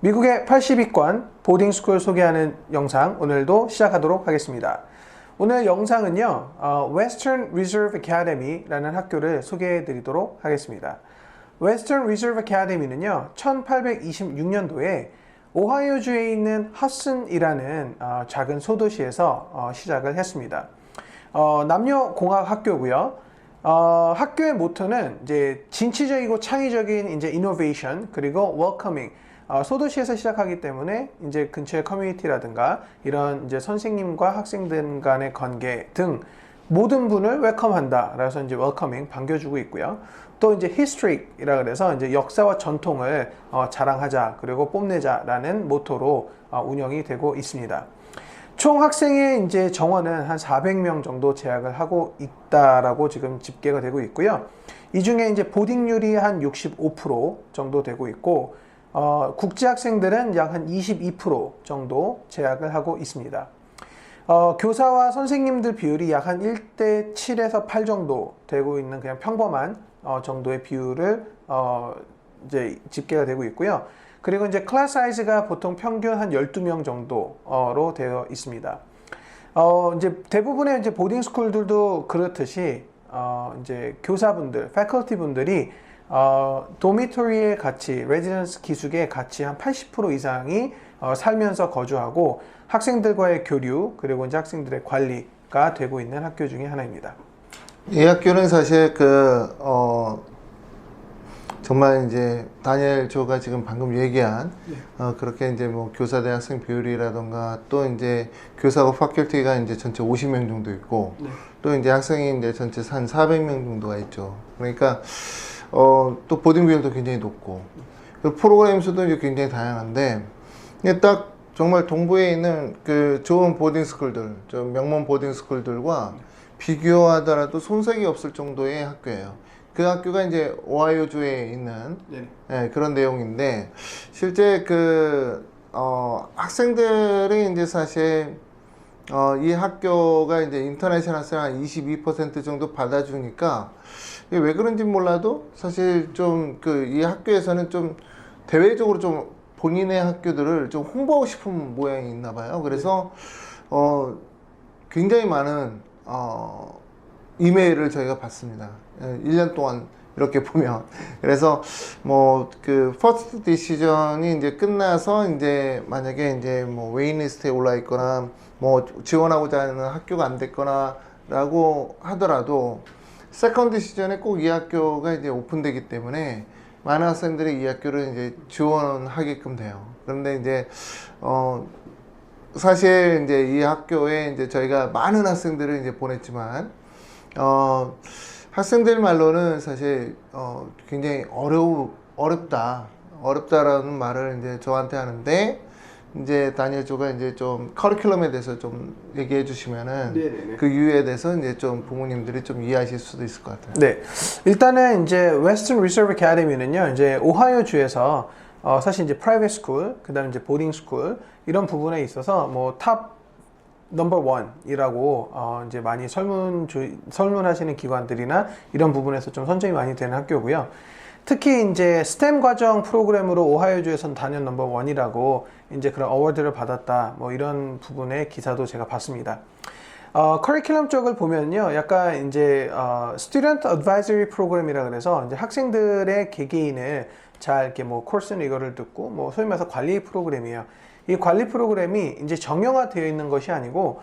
미국의 80위권 보딩스쿨 소개하는 영상 오늘도 시작하도록 하겠습니다. 오늘 영상은요, Western Reserve Academy라는 학교를 소개해 드리도록 하겠습니다. Western Reserve Academy는요, 1826년도에 오하이오주에 있는 허슨이라는 작은 소도시에서 시작을 했습니다. 남녀 공학 학교고요. 학교의 모토는 이제 진취적이고 창의적인 이제 이노베이션 그리고 웰커밍. 소도시에서 시작하기 때문에 이제 근처의 커뮤니티라든가 이런 이제 선생님과 학생들 간의 관계 등 모든 분을 웰컴한다. 그래서 이제 웰커밍 반겨주고 있고요. 또 이제 히스토릭이라 그래서 이제 역사와 전통을 자랑하자 그리고 뽐내자라는 모토로 운영이 되고 있습니다. 총 학생의 이제 정원은 한 400명 정도 재학을 하고 있다라고 지금 집계가 되고 있고요. 이 중에 이제 보딩률이 한 65% 정도 되고 있고, 국제 학생들은 약 한 22% 정도 재학을 하고 있습니다. 교사와 선생님들 비율이 약 한 1대 7에서 8 정도 되고 있는 그냥 평범한 정도의 비율을 이제 집계가 되고 있고요. 그리고 이제 클래스 사이즈가 보통 평균 한 12명 정도로 되어 있습니다. 이제 대부분의 이제 보딩 스쿨들도 그렇듯이 이제 교사분들, 패컬티 분들이 도미토리의 가치, 레지던스 기숙의 가치 한 80% 이상이 살면서 거주하고 학생들과의 교류 그리고 이제 학생들의 관리가 되고 있는 학교 중에 하나입니다. 이 학교는 사실 정말 이제 다니엘 조가 지금 방금 얘기한 그렇게 이제 뭐 교사 대 학생 비율이라던가 또 이제 교사고 파culty가 이제 전체 50명 정도 있고 또 이제 학생이 이제 전체 한 400명 정도가 있죠. 그러니까 또 보딩 비율도 굉장히 높고 프로그램 수도 이제 굉장히 다양한데 이게 딱 정말 동부에 있는 그 좋은 보딩 스쿨들, 좀 명문 보딩 스쿨들과 비교하더라도 손색이 없을 정도의 학교예요. 그 학교가 이제 오하이오주에 있는 그런 내용인데 실제 학생들이 이제 사실 이 학교가 이제 인터내셔널 학생 한 22% 정도 받아주니까 왜 그런지 몰라도 사실 좀 이 학교에서는 좀 대외적으로 좀 본인의 학교들을 좀 홍보하고 싶은 모양이 있나 봐요. 그래서 굉장히 많은 이메일을 저희가 받습니다. 1년 동안 이렇게 보면. 그래서 뭐 퍼스트 디시전이 이제 끝나서 이제 만약에 이제 뭐 웨이리스트에 올라 있거나 뭐 지원하고자 하는 학교가 안 됐거나 라고 하더라도 세컨드 시즌에 꼭 이 학교가 이제 오픈되기 때문에 많은 학생들이 이 학교를 이제 지원하게끔 돼요. 그런데 이제 사실 이제 이 학교에 이제 저희가 많은 학생들을 이제 보냈지만 학생들 말로는 사실 굉장히 어렵다라는 말을 이제 저한테 하는데 이제 다니엘 조가 이제 좀 커리큘럼에 대해서 좀 얘기해 주시면은 그 이유에 대해서 이제 좀 부모님들이 좀 이해하실 수도 있을 것 같아요. 네, 일단은 이제 Western Reserve Academy는요, 이제 오하이오주에서 사실 이제 프라이빗 스쿨, 그다음에 이제 보딩 스쿨 이런 부분에 있어서 뭐 탑 넘버 원이라고 이제 많이 설문하시는 기관들이나 이런 부분에서 좀 선정이 많이 되는 학교고요. 특히 이제 스템 과정 프로그램으로 오하이오주에선 단연 넘버 원이라고 이제 그런 어워드를 받았다. 뭐 이런 부분의 기사도 제가 봤습니다. 커리큘럼 쪽을 보면요, 약간 이제 Student Advisory Program이라 그래서 이제 학생들의 개개인을 잘 이렇게 뭐 코र्스는 이거를 듣고 뭐 소위 말해서 관리 프로그램이에요. 이 관리 프로그램이 이제 정형화되어 있는 것이 아니고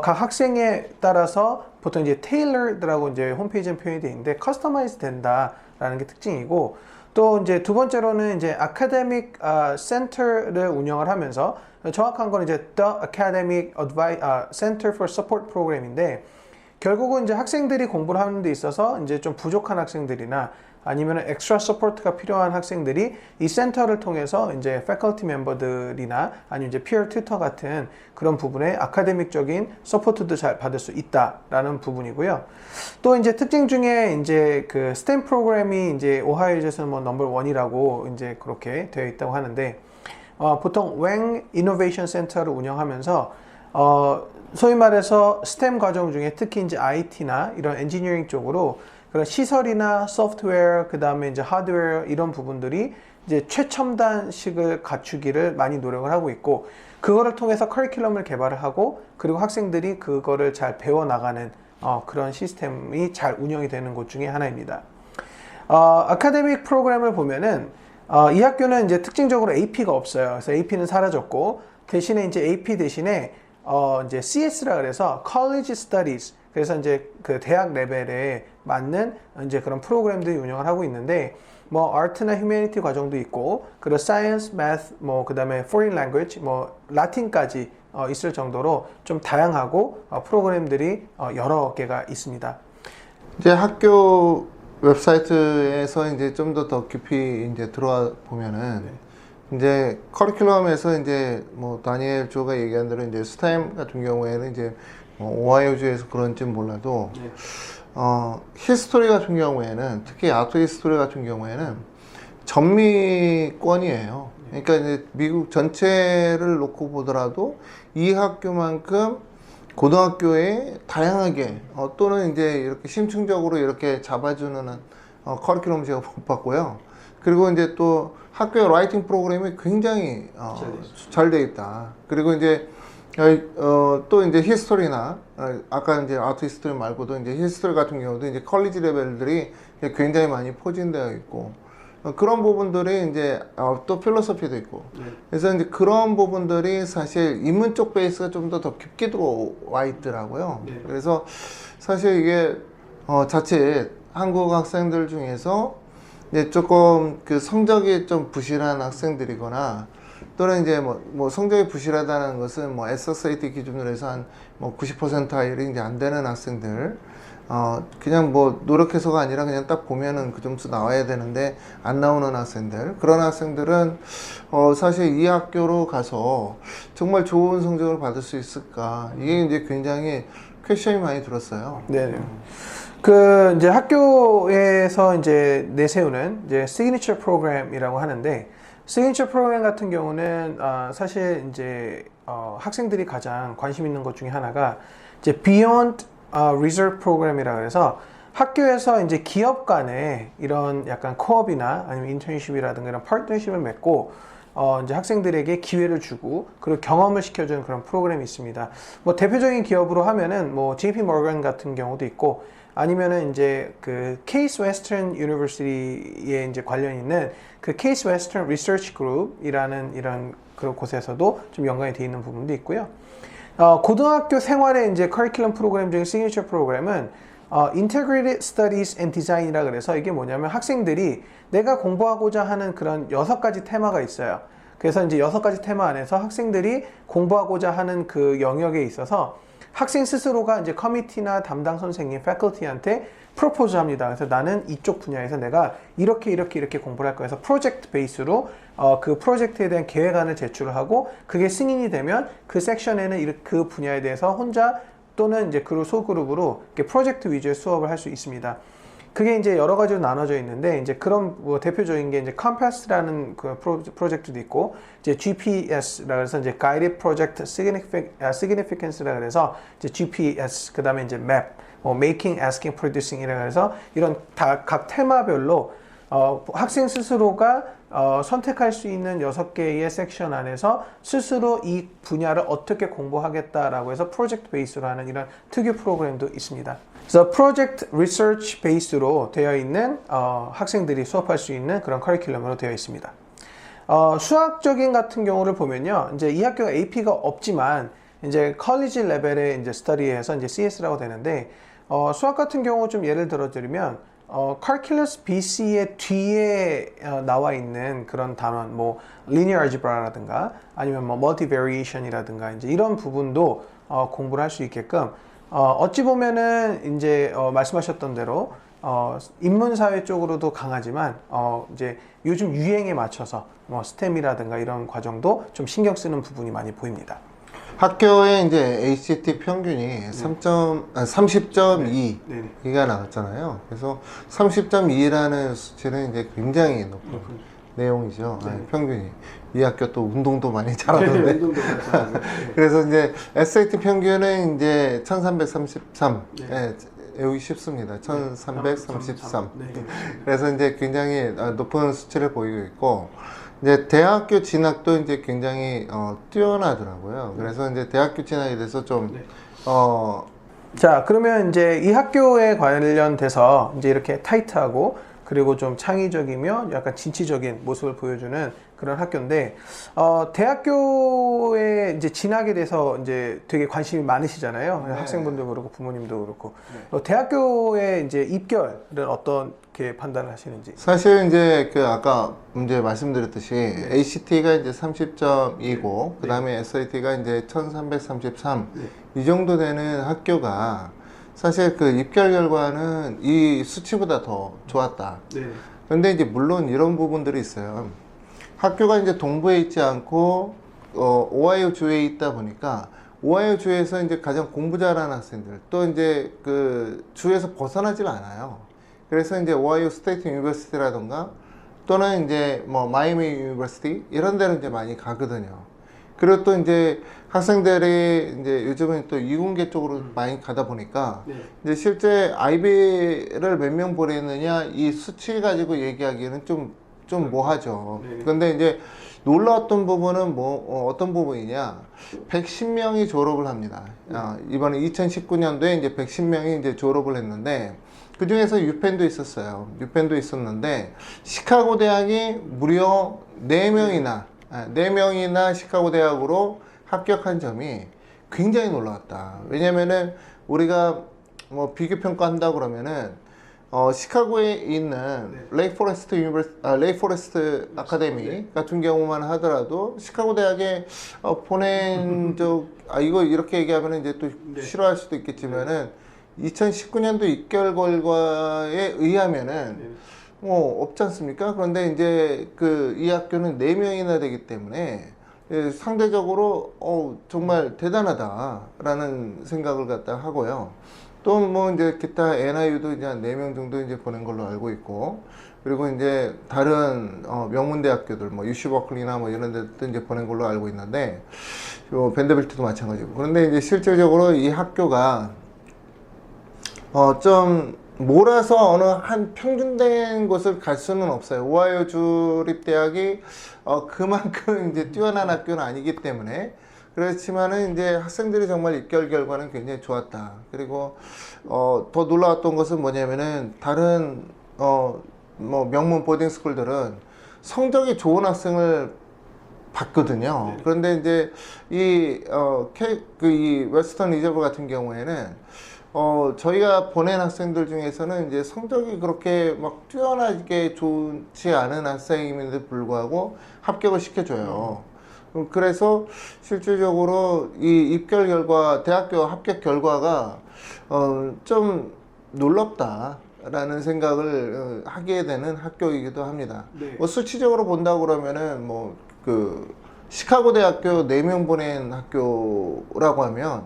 각 학생에 따라서 보통 이제 tailored라고 이제 홈페이지에 표현이 되어 있는데 커스터마이즈 된다라는 게 특징이고, 또 이제 두 번째로는 이제 아카데믹 센터를 운영을 하면서 정확한 건 이제 The Academic Center for Support Program인데 결국은 이제 학생들이 공부를 하는 데 있어서 이제 좀 부족한 학생들이나 아니면 엑스트라 서포트가 필요한 학생들이 이 센터를 통해서 이제 패컬티 멤버들이나 아니면 이제 피어 튜터 같은 그런 부분에 아카데믹적인 서포트도 잘 받을 수 있다라는 부분이고요. 또 이제 특징 중에 이제 그 스템 프로그램이 이제 오하이오주에서는 뭐 넘버 원이라고 이제 그렇게 되어 있다고 하는데 보통 웽 이노베이션 센터를 운영하면서 소위 말해서 스템 과정 중에 특히 이제 IT나 이런 엔지니어링 쪽으로 그런 시설이나 소프트웨어, 그 다음에 이제 하드웨어 이런 부분들이 이제 최첨단식을 갖추기를 많이 노력을 하고 있고, 그거를 통해서 커리큘럼을 개발을 하고, 그리고 학생들이 그거를 잘 배워나가는 그런 시스템이 잘 운영이 되는 곳 중에 하나입니다. 아카데믹 프로그램을 보면은 이 학교는 이제 특징적으로 AP가 없어요. 그래서 AP는 사라졌고, 대신에 이제 AP 대신에 이제 CS라 그래서 College Studies, 그래서 이제 그 대학 레벨에 맞는 이제 그런 프로그램들이 운영을 하고 있는데, 뭐 아트나 휴머니티 과정도 있고, 그리고 사이언스, math, 뭐 그다음에 foreign language, 뭐 라틴까지 있을 정도로 좀 다양하고 프로그램들이 여러 개가 있습니다. 이제 학교 웹사이트에서 이제 좀 더 깊이 이제 들어와 보면은 이제 커리큘럼에서 이제 뭐 다니엘 조가 얘기한 대로 이제 스타임 같은 경우에는 이제 오하이오주에서 그런지는 몰라도 히스토리 같은 경우에는 특히 아트 히스토리 같은 경우에는 전미권이에요. 그러니까 이제 미국 전체를 놓고 보더라도 이 학교만큼 고등학교에 다양하게 또는 이제 이렇게 심층적으로 이렇게 잡아주는 커리큘럼 제가 못 봤고요. 그리고 이제 또 학교의 라이팅 프로그램이 굉장히 잘 돼 있다. 그리고 이제 또 이제 히스토리나 아까 이제 아트 히스토리 말고도 이제 히스토리 같은 경우도 이제 컬리지 레벨들이 굉장히 많이 포진되어 있고 그런 부분들이 이제 또 필로소피도 있고 그래서 이제 그런 부분들이 사실 인문 쪽 베이스가 좀 더 깊게 들어와 있더라고요. 그래서 사실 이게 자칫 한국 학생들 중에서 이제 조금 그 성적이 좀 부실한 학생들이거나 또는 이제 뭐 성적이 부실하다는 것은 뭐 SSAT 기준으로 해서 한 뭐 90%이 이제 안 되는 학생들 그냥 뭐 노력해서가 아니라 그냥 딱 보면은 그 점수 나와야 되는데 안 나오는 학생들 그런 학생들은 사실 이 학교로 가서 정말 좋은 성적을 받을 수 있을까 이게 이제 굉장히 퀘션이 많이 들었어요. 네. 그 이제 학교에서 이제 내세우는 이제 시그니처 프로그램이라고 하는데 시그니처 프로그램 같은 경우는 사실 이제 학생들이 가장 관심 있는 것 중에 하나가 이제 Beyond Reserve 프로그램이라 그래서 학교에서 이제 기업 간에 이런 약간 코업이나 아니면 인턴십이라든가 이런 파트너십을 맺고 이제 학생들에게 기회를 주고 그리고 경험을 시켜주는 그런 프로그램이 있습니다. 뭐 대표적인 기업으로 하면은 뭐 JP 모건 같은 경우도 있고 아니면은 이제 그 케이스 웨스턴 유니버시티에 이제 관련 있는 그 케이스 웨스턴 리서치 그룹이라는 이런 그런 곳에서도 좀 연관이 되어 있는 부분도 있고요. 고등학교 생활의 이제 커리큘럼 프로그램 중에 시그니처 프로그램은 Integrated Studies and Design이라 그래서 이게 뭐냐면 학생들이 내가 공부하고자 하는 그런 6가지 테마가 있어요. 그래서 이제 6가지 테마 안에서 학생들이 공부하고자 하는 그 영역에 있어서 학생 스스로가 이제 커미티나 담당 선생님, 패컬티한테 프로포즈 합니다. 그래서 나는 이쪽 분야에서 내가 이렇게 공부를 할 거야. 그래서 프로젝트 베이스로 그 프로젝트에 대한 계획안을 제출을 하고 그게 승인이 되면 그 섹션에는 그 분야에 대해서 혼자 또는 이제 그룹 소그룹으로 프로젝트 위주의 수업을 할 수 있습니다. 그게 이제 여러 가지로 나눠져 있는데 이제 그런 뭐 대표적인 게 이제 컴패스라는 그 프로젝트도 있고 이제 GPS라 그래서 이제 Guided Project Significance라 그래서 이제 GPS 그다음에 이제 MAP, 뭐 Making, Asking, Producing이라 그래서 이런 각 테마별로 학생 스스로가 선택할 수 있는 6개의 섹션 안에서 스스로 이 분야를 어떻게 공부하겠다라고 해서 프로젝트 베이스로 하는 이런 특유 프로그램도 있습니다. 그래서 프로젝트 리서치 베이스로 되어 있는 학생들이 수업할 수 있는 그런 커리큘럼으로 되어 있습니다. 수학적인 같은 경우를 보면요, 이제 이 학교가 AP가 없지만 이제 컬리지 레벨의 이제 스터디에서 이제 CS라고 되는데 수학 같은 경우 좀 예를 들어드리면 Calculus BC의 뒤에 나와 있는 그런 단원, 뭐 Linear Algebra라든가 아니면 뭐 Multivariation이라든가 이제 이런 부분도 공부를 할 수 있게끔 어찌 보면은 이제 말씀하셨던 대로 인문사회 쪽으로도 강하지만 이제 요즘 유행에 맞춰서 뭐 스템이라든가 이런 과정도 좀 신경 쓰는 부분이 많이 보입니다. 학교의 이제 ACT 평균이 30.2가 나왔잖아요. 그래서 30.2라는 수치는 이제 굉장히 높은 내용이죠. 평균이. 이 학교 또 운동도 많이 잘하던데. 그래서 이제 SAT 평균은 이제 1333. 외우기 쉽습니다. 1333. 네. 그래서 이제 굉장히 높은 수치를 보이고 있고, 이제 대학교 진학도 이제 굉장히 뛰어나더라고요. 그래서 이제 대학교 진학에 대해서 좀 자, 그러면 이제 이 학교에 관련돼서 이제 이렇게 타이트하고 그리고 좀 창의적이며 약간 진취적인 모습을 보여주는 그런 학교인데, 대학교에 이제 진학에 대해서 이제 되게 관심이 많으시잖아요. 네. 학생분도 그렇고 부모님도 그렇고. 대학교에 이제 입결은 어떻게 판단을 하시는지. 사실 이제 그 아까 이제 말씀드렸듯이 ACT가 이제 30점이고 그 다음에 SAT가 이제 1333 이 정도 되는 학교가 사실 그 입결 결과는 이 수치보다 더 좋았다. 그런데 이제 물론 이런 부분들이 있어요. 학교가 이제 동부에 있지 않고 오하이오 주에 있다 보니까 오하이오 주에서 이제 가장 공부 잘하는 학생들 또 이제 그 주에서 벗어나질 않아요. 그래서 이제 오하이오 스테이트 유니버시티라던가 또는 이제 뭐 마이애미 유니버시티 이런 데로 이제 많이 가거든요. 그리고 또 이제 학생들이 이제 요즘은 또 이공계 쪽으로 많이 가다 보니까 이제 실제 아이비를 몇 명 보냈느냐 이 수치 가지고 얘기하기에는 좀 뭐하죠. 그런데 이제 놀라웠던 부분은 어떤 부분이냐, 110명이 졸업을 합니다. 이번에 2019년도에 이제 110명이 이제 졸업을 했는데 그 중에서 유펜도 있었어요. 유펜도 있었는데 시카고 대학이 무려 4명이나 시카고 대학으로 합격한 점이 굉장히 놀라웠다. 왜냐면은 우리가 뭐 비교 평가한다 그러면은 시카고에 있는 레이포레스트 아카데미 같은 경우만 하더라도 시카고 대학에 보낸 이거 이렇게 얘기하면 이제 또 싫어할 수도 있겠지만은 2019년도 입결 결과에 의하면은 뭐 없지 않습니까? 그런데 이제 이 학교는 4명이나 되기 때문에 상대적으로 정말 대단하다라는 생각을 갖다 하고요. 또 뭐 이제 기타 NIU도 이제 한 4명 정도 이제 보낸 걸로 알고 있고, 그리고 이제 다른 명문대학교들 뭐 UC 버클리나 뭐 이런 데도 이제 보낸 걸로 알고 있는데, 밴더빌트도 마찬가지고. 그런데 이제 실질적으로 이 학교가 좀 몰아서 어느 한 평준된 곳을 갈 수는 없어요. 오하이오 주립대학이 그만큼 이제 뛰어난 학교는 아니기 때문에. 그렇지만은 이제 학생들이 정말 입결 결과는 굉장히 좋았다. 그리고 더 놀라웠던 것은 뭐냐면은 다른 뭐 명문 보딩 스쿨들은 성적이 좋은 학생을 봤거든요. 그런데 이제 이 웨스턴 리저브 같은 경우에는 저희가 보낸 학생들 중에서는 이제 성적이 그렇게 막 뛰어나게 좋지 않은 학생임에도 불구하고 합격을 시켜줘요. 그래서 실질적으로 이 입결 결과, 대학교 합격 결과가 좀 놀랍다라는 생각을 하게 되는 학교이기도 합니다. 뭐 수치적으로 본다고 그러면은 시카고 대학교 4명 보낸 학교라고 하면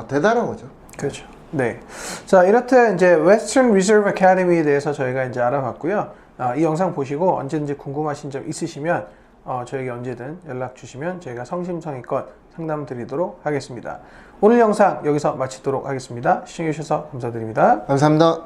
대단한 거죠. 그렇죠. 네. 자, 이렇듯 이제 Western Reserve Academy에 대해서 저희가 이제 알아봤고요. 이 영상 보시고 언제든지 궁금하신 점 있으시면 저에게 언제든 연락 주시면 저희가 성심성의껏 상담 드리도록 하겠습니다. 오늘 영상 여기서 마치도록 하겠습니다. 시청해 주셔서 감사드립니다. 감사합니다.